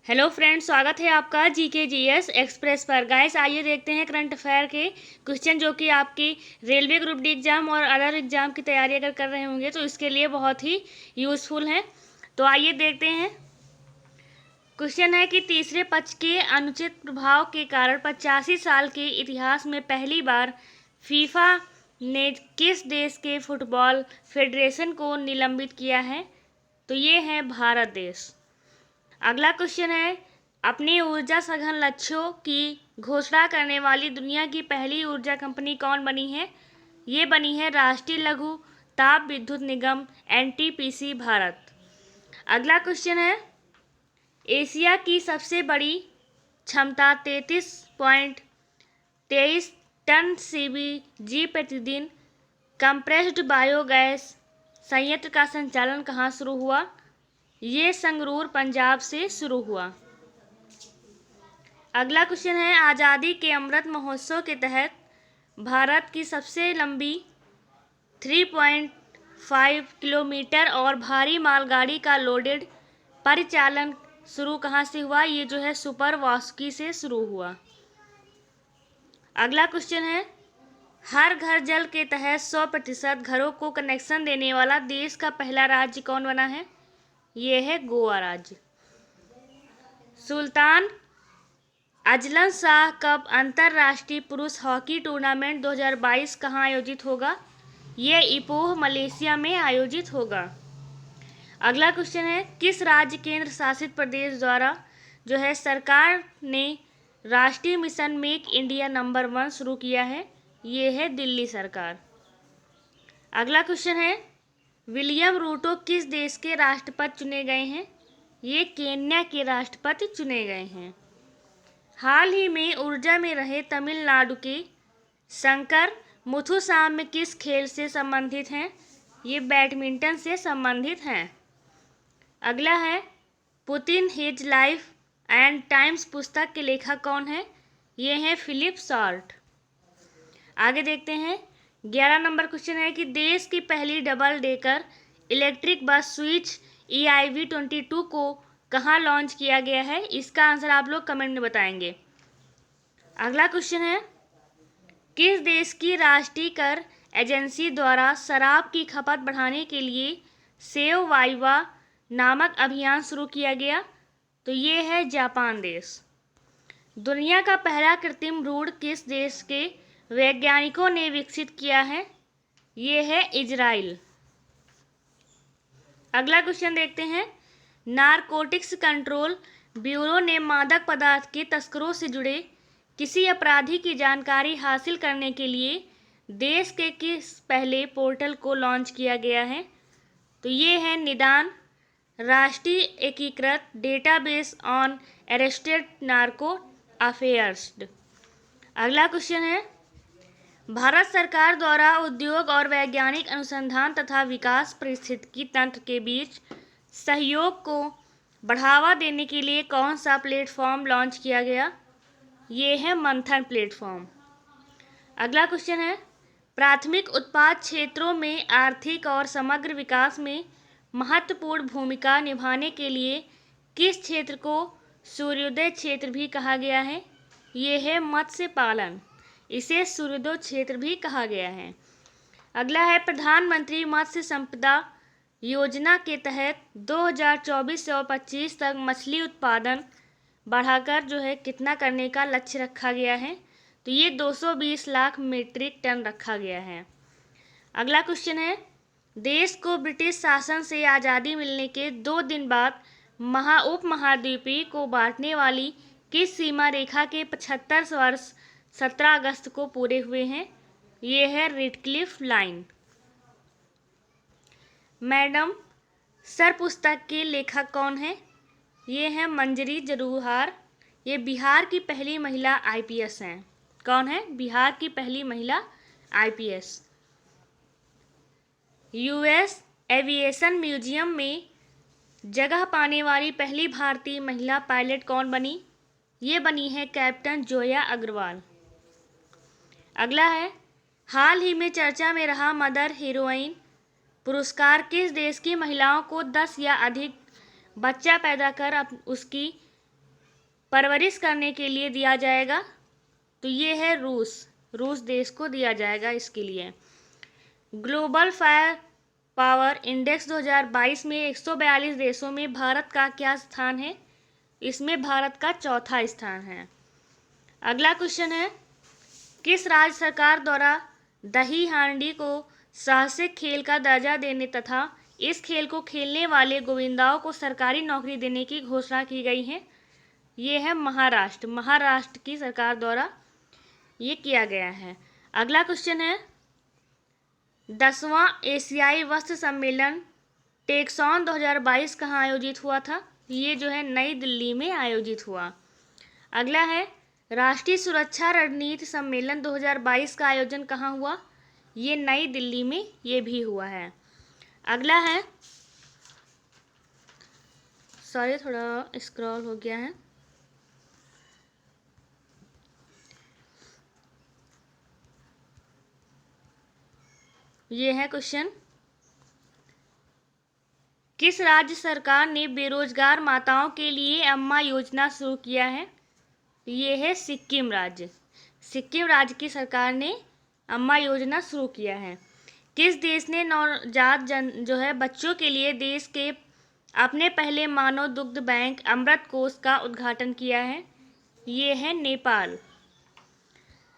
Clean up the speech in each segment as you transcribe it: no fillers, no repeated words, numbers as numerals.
Hello friends, स्वागत है आपका जीके जीएस एक्सप्रेस पर। गाइस, आइए देखते हैं करंट अफेयर के क्वेश्चन जो कि आपकी रेलवे ग्रुप डी एग्जाम और अदर एग्जाम की तैयारी अगर कर रहे होंगे तो इसके लिए बहुत ही यूज़फुल हैं। तो आइए देखते हैं। क्वेश्चन है कि तीसरे पक्ष के अनुचित प्रभाव के कारण 85 साल के इतिहास में पहली बार फीफा ने किस देश के फुटबॉल फेडरेशन को निलंबित किया है? तो ये है भारत देश। अगला क्वेश्चन है, अपनी ऊर्जा सघन लक्ष्यों की घोषणा करने वाली दुनिया की पहली ऊर्जा कंपनी कौन बनी है? ये बनी है राष्ट्रीय लघु ताप विद्युत निगम एनटीपीसी भारत। अगला क्वेश्चन है, एशिया की सबसे बड़ी क्षमता 33.23 टन सीबीजी प्रतिदिन कंप्रेस्ड बायोगैस संयंत्र का संचालन कहाँ शुरू हुआ? ये संगरूर पंजाब से शुरू हुआ। अगला क्वेश्चन है, आज़ादी के अमृत महोत्सव के तहत भारत की सबसे लंबी 3.5 किलोमीटर और भारी मालगाड़ी का लोडेड परिचालन शुरू कहाँ से हुआ? ये जो है सुपर वासुकी से शुरू हुआ। अगला क्वेश्चन है, हर घर जल के तहत 100% घरों को कनेक्शन देने वाला देश का पहला राज्य कौन बना है? ये है गोवा राज्य। सुल्तान अजलन शाह कप अंतर्राष्ट्रीय पुरुष हॉकी टूर्नामेंट 2022 कहाँ आयोजित होगा? ये इपोह मलेशिया में आयोजित होगा। अगला क्वेश्चन है, किस राज्य केंद्र शासित प्रदेश द्वारा जो है सरकार ने राष्ट्रीय मिशन मेक इंडिया नंबर 1 शुरू किया है? ये है दिल्ली सरकार। अगला क्वेश्चन है, विलियम रूटो किस देश के राष्ट्रपति चुने गए हैं? ये केन्या के राष्ट्रपति चुने गए हैं। हाल ही में ऊर्जा में रहे तमिलनाडु के शंकर मुथुसामी किस खेल से संबंधित हैं? ये बैडमिंटन से संबंधित हैं। अगला है, Putin his life and times पुस्तक के लेखक कौन है? ये हैं फिलिप सॉल्ट। आगे देखते हैं। 11 नंबर क्वेश्चन है कि देश की पहली double decker electric bus switch EIV 22 को कहाँ लॉन्च किया गया है? इसका आंसर आप लोग कमेंट में बताएंगे। अगला क्वेश्चन है, किस देश की राष्ट्रीय कर एजेंसी द्वारा शराब की खपत बढ़ाने के लिए सेव वाइवा नामक अभियान शुरू किया गया? तो ये है जापान देश। दुनिया का पहला कृत्रिम भ्रूण किस देश के वैज्ञानिकों ने विकसित किया है? ये है इजराइल। अगला क्वेश्चन देखते हैं। नारकोटिक्स कंट्रोल ब्यूरो ने मादक पदार्थ के तस्करों से जुड़े किसी अपराधी की जानकारी हासिल करने के लिए देश के किस पहले पोर्टल को लॉन्च किया गया है? तो ये है निदान राष्ट्रीय एकीकृत database on arrested narco affairs. अगला क्वेश्चन है, भारत सरकार द्वारा उद्योग और वैज्ञानिक अनुसंधान तथा विकास पारिस्थितिकी तंत्र के बीच सहयोग को बढ़ावा देने के लिए कौन सा प्लेटफॉर्म लॉन्च किया गया? ये है मंथन प्लेटफॉर्म। अगला क्वेश्चन है, प्राथमिक उत्पाद क्षेत्रों में आर्थिक और समग्र विकास में महत्वपूर्ण भूमिका निभाने के लिए किस क्षेत्र को सूर्योदय क्षेत्र भी कहा गया है? ये है मत्स्य पालन, इसे सूर्योदय क्षेत्र भी कहा गया है। अगला है, प्रधानमंत्री मत्स्य संपदा योजना के तहत 2024 से 25 तक मछली उत्पादन बढ़ाकर जो है कितना करने का लक्ष्य रखा गया है? तो ये 220 लाख मीट्रिक टन रखा गया है। अगला क्वेश्चन है, देश को ब्रिटिश शासन से आज़ादी मिलने के 2 दिन बाद उपमहाद्वीपीय को बांटने वाली किस सीमा रेखा के 75 वर्ष 17 अगस्त को पूरे हुए हैं? ये है रेडक्लिफ लाइन। मैडम सर पुस्तक के लेखक कौन है? ये है मंजरी जरूहार। ये बिहार की पहली महिला IPS हैं। कौन है? बिहार की पहली महिला IPS। US एविएशन म्यूजियम में जगह पाने वाली पहली भारतीय महिला पायलट कौन बनी? ये बनी है कैप्टन जोया अग्रवाल। अगला है, हाल ही में चर्चा में रहा मदर हेरोइन पुरस्कार किस देश की महिलाओं को 10 या अधिक बच्चा पैदा कर उसकी परवरिश करने के लिए दिया जाएगा? तो ये है रूस देश को दिया जाएगा इसके लिए। ग्लोबल फायर पावर इंडेक्स 2022 में 142 देशों में भारत का क्या स्थान है? इसमें भारत का चौथा स्थान है। अगला क्वेश्चन है, किस राज्य सरकार द्वारा दही हांडी को साहसिक खेल का दर्जा देने तथा इस खेल को खेलने वाले गोविंदाओं को सरकारी नौकरी देने की घोषणा की गई है? ये है महाराष्ट्र की सरकार द्वारा ये किया गया है। अगला क्वेश्चन है, 10वां एशियाई वस्त्र सम्मेलन टेक्सॉन 2022 कहाँ आयोजित हुआ था? ये जो है नई दिल्ली में आयोजित हुआ। अगला है, राष्ट्रीय सुरक्षा रणनीति सम्मेलन 2022 का आयोजन कहाँ हुआ? ये नई दिल्ली में ये भी हुआ है। अगला है, सॉरी थोड़ा स्क्रॉल हो गया है। ये है क्वेश्चन, किस राज्य सरकार ने बेरोजगार माताओं के लिए अम्मा योजना शुरू किया है? ये है सिक्किम राज्य की सरकार ने अम्मा योजना शुरू किया है। किस देश ने नवजात जो है बच्चों के लिए देश के अपने पहले मानव दुग्ध बैंक अमृत कोष का उद्घाटन किया है? ये है नेपाल।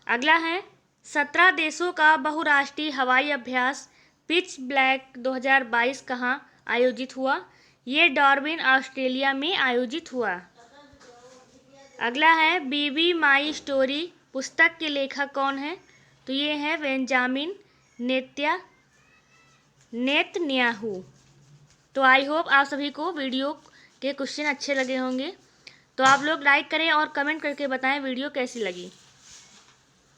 अगला है, 17 देशों का बहुराष्ट्रीय हवाई अभ्यास पिच ब्लैक 2022 कहाँ आयोजित हुआ? ये डार्विन ऑस्ट्रेलिया में आयोजित हुआ। अगला है, बीबी माई स्टोरी पुस्तक के लेखक कौन है? तो ये है बेंजामिन नेतन्याहू। तो आई होप आप सभी को वीडियो के क्वेश्चन अच्छे लगे होंगे। तो आप लोग लाइक करें और कमेंट करके बताएं वीडियो कैसी लगी।